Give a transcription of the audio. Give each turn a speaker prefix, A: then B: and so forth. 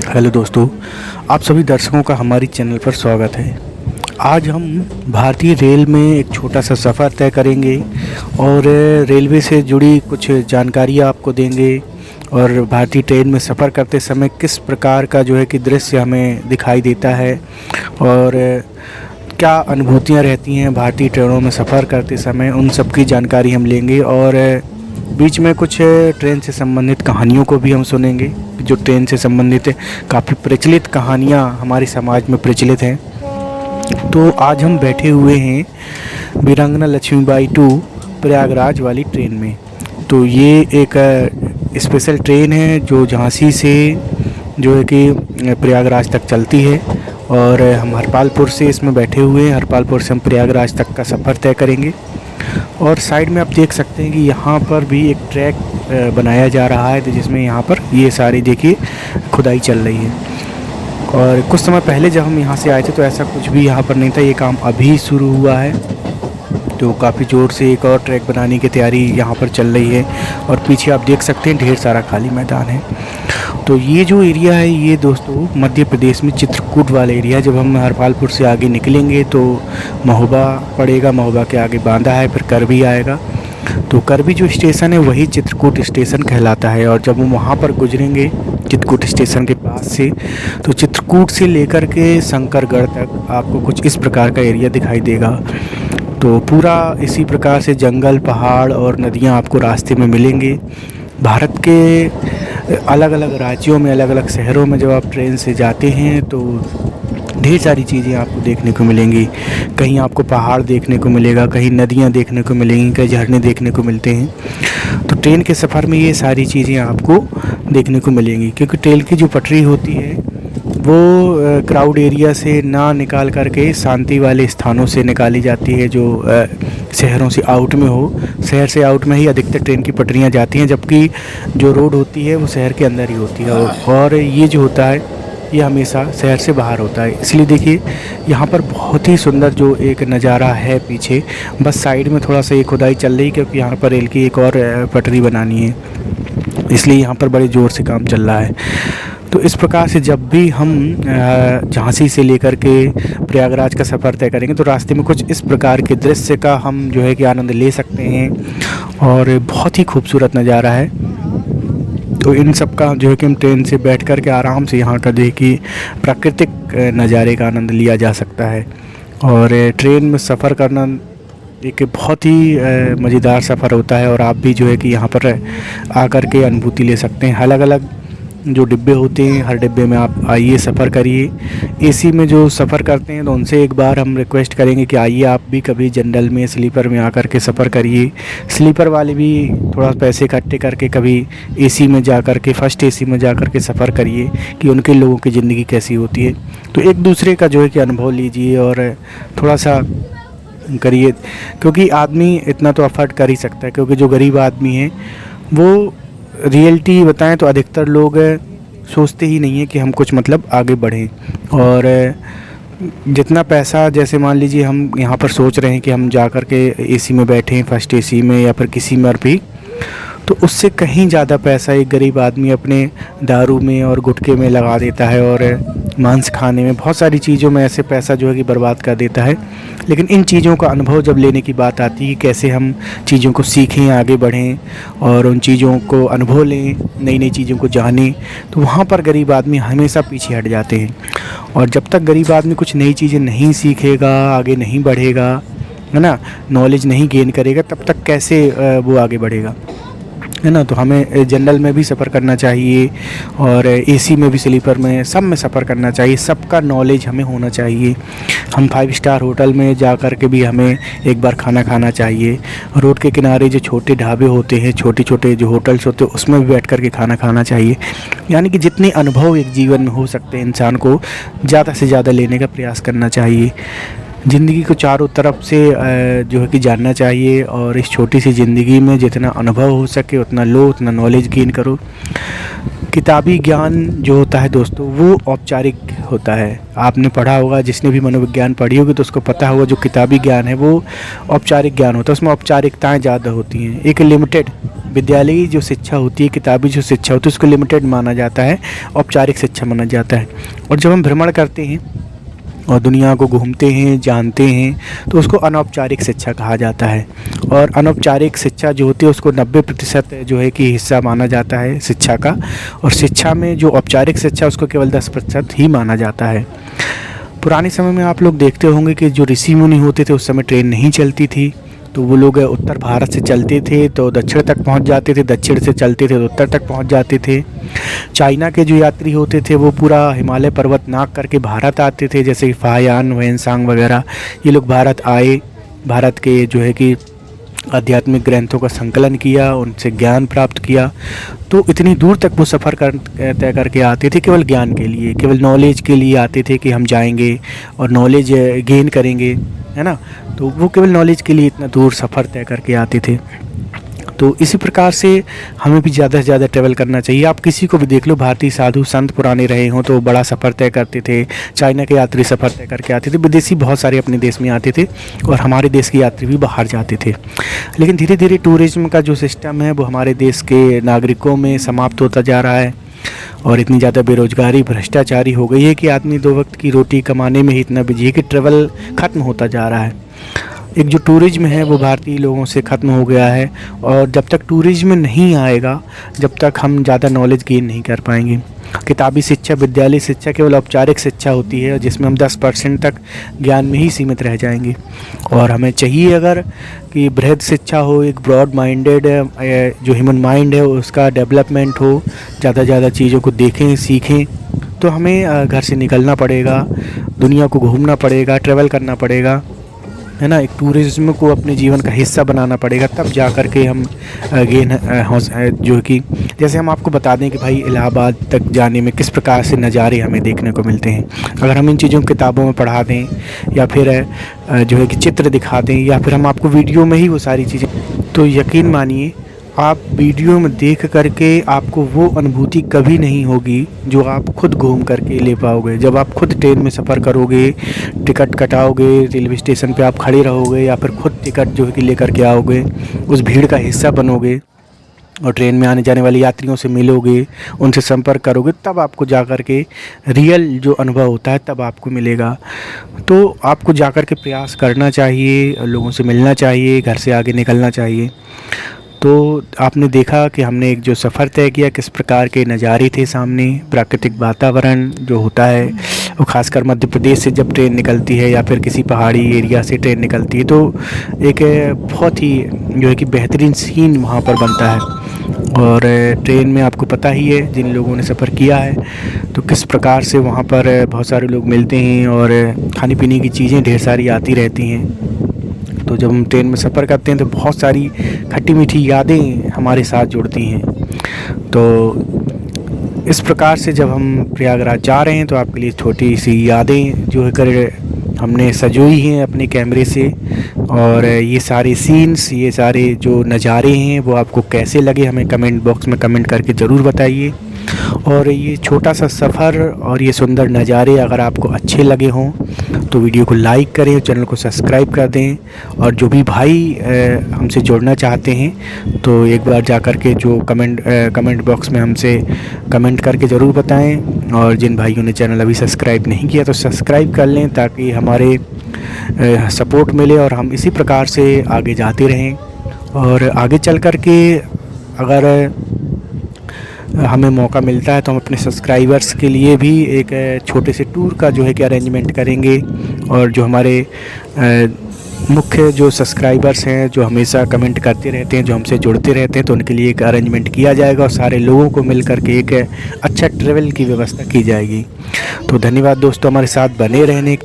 A: Hello दोस्तों, आप सभी दर्शकों का हमारी चैनल पर स्वागत है। आज हम भारतीय रेल में एक छोटा सा सफ़र तय करेंगे और रेलवे से जुड़ी कुछ जानकारियाँ आपको देंगे और भारतीय ट्रेन में सफ़र करते समय किस प्रकार का कि दृश्य हमें दिखाई देता है और क्या अनुभूतियाँ रहती हैं भारतीय ट्रेनों में सफ़र करते समय, उन सब की जानकारी हम लेंगे। और बीच में कुछ ट्रेन से संबंधित कहानियों को भी हम सुनेंगे। जो ट्रेन से संबंधित काफ़ी प्रचलित कहानियाँ हमारे समाज में प्रचलित हैं। तो आज हम बैठे हुए हैं वीरांगना लक्ष्मीबाई टू प्रयागराज वाली ट्रेन में। तो ये एक स्पेशल ट्रेन है जो झांसी से कि प्रयागराज तक चलती है और हम हरपालपुर से इसमें बैठे हुए हैं। हरपालपुर से हम प्रयागराज तक का सफ़र तय करेंगे। और साइड में आप देख सकते हैं कि यहाँ पर भी एक ट्रैक बनाया जा रहा है, तो जिसमें यहाँ पर ये सारी देखिए खुदाई चल रही है। और कुछ समय पहले जब हम यहाँ से आए थे तो ऐसा कुछ भी यहाँ पर नहीं था। ये काम अभी शुरू हुआ है, तो काफ़ी ज़ोर से एक और ट्रैक बनाने की तैयारी यहाँ पर चल रही है। और पीछे आप देख सकते हैं ढेर सारा खाली मैदान है। तो ये जो एरिया है ये दोस्तों मध्य प्रदेश में चित्रकूट वाला एरिया है। जब हम हरपालपुर से आगे निकलेंगे तो महोबा पड़ेगा, महोबा के आगे बांदा है, फिर करबी आएगा। तो करबी जो स्टेशन है वही चित्रकूट स्टेशन कहलाता है। और जब हम वहाँ पर गुजरेंगे चित्रकूट स्टेशन के पास से, तो चित्रकूट से लेकर के शंकरगढ़ तक आपको कुछ इस प्रकार का एरिया दिखाई देगा। तो पूरा इसी प्रकार से जंगल, पहाड़ और नदियाँ आपको रास्ते में मिलेंगे। भारत के अलग अलग राज्यों में, अलग अलग शहरों में जब आप ट्रेन से जाते हैं तो ढेर सारी चीज़ें आपको देखने को मिलेंगी। कहीं आपको पहाड़ देखने को मिलेगा, कहीं नदियाँ देखने को मिलेंगी, कहीं झरने देखने को मिलते हैं। तो ट्रेन के सफ़र में ये सारी चीज़ें आपको देखने को मिलेंगी, क्योंकि ट्रेन की जो पटरी होती है वो क्राउड एरिया से ना निकाल करके शांति वाले स्थानों से निकाली जाती है, जो शहरों से आउट में हो। शहर से आउट में ही अधिकतर ट्रेन की पटरियाँ जाती हैं, जबकि जो रोड होती है वो शहर के अंदर ही होती है। और ये जो होता है ये हमेशा शहर से बाहर होता है। इसलिए देखिए यहाँ पर बहुत ही सुंदर जो एक नज़ारा है पीछे। बस साइड में थोड़ा सा ये खुदाई चल रही है, क्योंकि यहाँ पर रेल की एक और पटरी बनानी है, इसलिए यहाँ पर बड़े ज़ोर से काम चल रहा है। तो इस प्रकार से जब भी हम झांसी से लेकर के प्रयागराज का सफ़र तय करेंगे तो रास्ते में कुछ इस प्रकार के दृश्य का हम कि आनंद ले सकते हैं। और बहुत ही खूबसूरत नज़ारा है। तो इन सब का कि हम ट्रेन से बैठ कर के आराम से यहाँ का देखिए प्राकृतिक नज़ारे का आनंद लिया जा सकता है। और ट्रेन में सफ़र करना एक बहुत ही मज़ेदार सफ़र होता है। और आप भी कि यहाँ पर आकर के अनुभूति ले सकते हैं। अलग अलग जो डिब्बे होते हैं, हर डिब्बे में आप आइए, सफ़र करिए। एसी में जो सफ़र करते हैं तो उनसे एक बार हम रिक्वेस्ट करेंगे कि आइए आप भी कभी जनरल में, स्लीपर में आकर के सफ़र करिए। स्लीपर वाले भी थोड़ा पैसे इकट्ठे करके कभी एसी में जा कर के, फर्स्ट एसी में जा कर के सफ़र करिए कि उनके लोगों की ज़िंदगी कैसी होती है। तो एक दूसरे का कि अनुभव लीजिए और थोड़ा सा करिए, क्योंकि आदमी इतना तो अफोर्ड कर ही सकता है। क्योंकि जो गरीब आदमी है वो रियलिटी बताएं तो अधिकतर लोग सोचते ही नहीं है कि हम कुछ आगे बढ़ें। और जितना पैसा, जैसे मान लीजिए हम यहाँ पर सोच रहे हैं कि हम जा कर के एसी में बैठें, फर्स्ट एसी में या फिर किसी में भी, तो उससे कहीं ज़्यादा पैसा एक गरीब आदमी अपने दारू में और गुटखे में लगा देता है और मांस खाने में, बहुत सारी चीज़ों में ऐसे पैसा कि बर्बाद कर देता है। लेकिन इन चीज़ों का अनुभव जब लेने की बात आती है, कैसे हम चीज़ों को सीखें, आगे बढ़ें और उन चीज़ों को अनुभव लें, नई नई चीज़ों को जानें, तो वहाँ पर गरीब आदमी हमेशा पीछे हट जाते हैं। और जब तक गरीब आदमी कुछ नई चीज़ें नहीं सीखेगा, आगे नहीं बढ़ेगा, है ना, नॉलेज नहीं गेन करेगा, तब तक कैसे वो आगे बढ़ेगा, है ना। तो हमें जनरल में भी सफ़र करना चाहिए और एसी में भी, स्लीपर में, सब में सफ़र करना चाहिए। सबका नॉलेज हमें होना चाहिए। हम 5 स्टार होटल में जा कर के भी हमें एक बार खाना खाना चाहिए। रोड के किनारे जो छोटे ढाबे होते हैं, छोटे छोटे जो होटल्स होते हैं, उसमें भी बैठ कर के खाना खाना चाहिए। यानी कि जितने अनुभव एक जीवन में हो सकते हैं, इंसान को ज़्यादा से ज़्यादा लेने का प्रयास करना चाहिए। ज़िंदगी को चारों तरफ से कि जानना चाहिए। और इस छोटी सी ज़िंदगी में जितना अनुभव हो सके उतना लो, उतना नॉलेज गेन करो, किताबी ज्ञान जो होता है दोस्तों वो औपचारिक होता है। आपने पढ़ा होगा, जिसने भी मनोविज्ञान पढ़ी होगी तो उसको पता होगा जो किताबी ज्ञान है वो औपचारिक ज्ञान होता है, उसमें औपचारिकताएं ज़्यादा होती हैं। एक लिमिटेड विद्यालयी जो शिक्षा होती है, किताबी जो शिक्षा होती है उसको लिमिटेड माना जाता है, औपचारिक शिक्षा माना जाता है। और जब हम भ्रमण करते हैं और दुनिया को घूमते हैं, जानते हैं, तो उसको अनौपचारिक शिक्षा कहा जाता है। और अनौपचारिक शिक्षा जो होती है उसको 90% जो है कि हिस्सा माना जाता है शिक्षा का, और शिक्षा में जो औपचारिक शिक्षा उसको केवल 10% ही माना जाता है। पुराने समय में आप लोग देखते होंगे कि जो ऋषि मुनि होते थे उस समय ट्रेन नहीं चलती थी, तो वो लोग उत्तर भारत से चलते थे तो दक्षिण तक पहुंच जाते थे, दक्षिण से चलते थे तो उत्तर तक पहुंच जाते थे। चाइना के जो यात्री होते थे वो पूरा हिमालय पर्वत नाक करके भारत आते थे, जैसे फाहियान, वैनसांग वगैरह, ये लोग भारत आए, भारत के जो है कि आध्यात्मिक ग्रंथों का संकलन किया, उनसे ज्ञान प्राप्त किया। तो इतनी दूर तक वो सफ़र तय करके आते थे केवल ज्ञान के लिए, केवल नॉलेज के लिए आते थे कि हम जाएंगे और नॉलेज गेन करेंगे, है ना। तो वो केवल नॉलेज के लिए इतना दूर सफ़र तय करके आते थे। तो इसी प्रकार से हमें भी ज़्यादा से ज़्यादा ट्रैवल करना चाहिए। आप किसी को भी देख लो, भारतीय साधु संत पुराने रहे हों तो बड़ा सफ़र तय करते थे, चाइना के यात्री सफ़र तय करके आते थे, विदेशी बहुत सारे अपने देश में आते थे और हमारे देश के यात्री भी बाहर जाते थे। लेकिन धीरे धीरे टूरिज़्म का जो सिस्टम है वो हमारे देश के नागरिकों में समाप्त होता जा रहा है और इतनी ज़्यादा बेरोज़गारी, भ्रष्टाचारी हो गई है कि आदमी 2 वक्त की रोटी कमाने में ही इतना बिजी है कि ट्रैवल ख़त्म होता जा रहा है। एक जो टूरिज़्म है वो भारतीय लोगों से ख़त्म हो गया है, और जब तक टूरिज़्म नहीं आएगा जब तक हम ज़्यादा नॉलेज गेन नहीं कर पाएंगे। किताबी शिक्षा, विद्यालय शिक्षा केवल औपचारिक शिक्षा होती है जिसमें हम 10% तक ज्ञान में ही सीमित रह जाएंगे। और हमें चाहिए अगर कि बृहद शिक्षा हो, एक ब्रॉड माइंडेड जो ह्यूमन माइंड है उसका डेवलपमेंट हो, ज़्यादा चीज़ों को देखें, सीखें, तो हमें घर से निकलना पड़ेगा, दुनिया को घूमना पड़ेगा, ट्रैवल करना पड़ेगा, है ना। एक टूरिज़्म को अपने जीवन का हिस्सा बनाना पड़ेगा, तब जा कर के हम गेन जो कि जैसे हम आपको बता दें कि भाई इलाहाबाद तक जाने में किस प्रकार से नज़ारे हमें देखने को मिलते हैं। अगर हम इन चीज़ों को किताबों में पढ़ा दें या फिर जो है कि चित्र दिखा दें या फिर हम आपको वीडियो में ही वो सारी चीज़ें, तो यकीन मानिए आप वीडियो में देख करके आपको वो अनुभूति कभी नहीं होगी जो आप खुद घूम करके ले पाओगे। जब आप खुद ट्रेन में सफ़र करोगे, टिकट कटाओगे, रेलवे स्टेशन पे आप खड़े रहोगे या फिर खुद टिकट जो है कि लेकर के आओगे, उस भीड़ का हिस्सा बनोगे और ट्रेन में आने जाने वाले यात्रियों से मिलोगे, उनसे संपर्क करोगे, तब आपको जा कर के रियल जो अनुभव होता है तब आपको मिलेगा। तो आपको जा कर के प्रयास करना चाहिए, लोगों से मिलना चाहिए, घर से आगे निकलना चाहिए। तो आपने देखा कि हमने एक जो सफ़र तय किया, किस प्रकार के नज़ारे थे सामने, प्राकृतिक वातावरण जो होता है वो खासकर मध्य प्रदेश से जब ट्रेन निकलती है या फिर किसी पहाड़ी एरिया से ट्रेन निकलती है तो एक बहुत ही जो है कि बेहतरीन सीन वहाँ पर बनता है। और ट्रेन में आपको पता ही है, जिन लोगों ने सफ़र किया है, तो किस प्रकार से वहाँ पर बहुत सारे लोग मिलते हैं और खाने पीने की चीज़ें ढेर सारी आती रहती हैं। तो जब हम ट्रेन में सफ़र करते हैं तो बहुत सारी खट्टी मीठी यादें हमारे साथ जुड़ती हैं। तो इस प्रकार से जब हम प्रयागराज जा रहे हैं तो आपके लिए छोटी सी यादें जो है कर हमने सजोई हैं अपने कैमरे से, और ये सारे सीन्स, ये सारे जो नज़ारे हैं वो आपको कैसे लगे हमें कमेंट बॉक्स में कमेंट करके ज़रूर बताइए। और ये छोटा सा सफ़र और ये सुंदर नज़ारे अगर आपको अच्छे लगे हों तो वीडियो को लाइक करें, चैनल को सब्सक्राइब कर दें। और जो भी भाई हमसे जुड़ना चाहते हैं तो एक बार जा कर के जो कमेंट बॉक्स में हमसे कमेंट करके ज़रूर बताएं। और जिन भाइयों ने चैनल अभी सब्सक्राइब नहीं किया तो सब्सक्राइब कर लें ताकि हमारे सपोर्ट मिले और हम इसी प्रकार से आगे जाते रहें। और आगे चल कर के अगर हमें मौका मिलता है तो हम अपने सब्सक्राइबर्स के लिए भी एक छोटे से टूर का जो है कि अरेंजमेंट करेंगे। और जो हमारे मुख्य जो सब्सक्राइबर्स हैं, जो हमेशा कमेंट करते रहते हैं, जो हमसे जुड़ते रहते हैं, तो उनके लिए एक अरेंजमेंट किया जाएगा और सारे लोगों को मिल कर के एक अच्छा ट्रैवल की व्यवस्था की जाएगी। तो धन्यवाद दोस्तों हमारे साथ बने रहने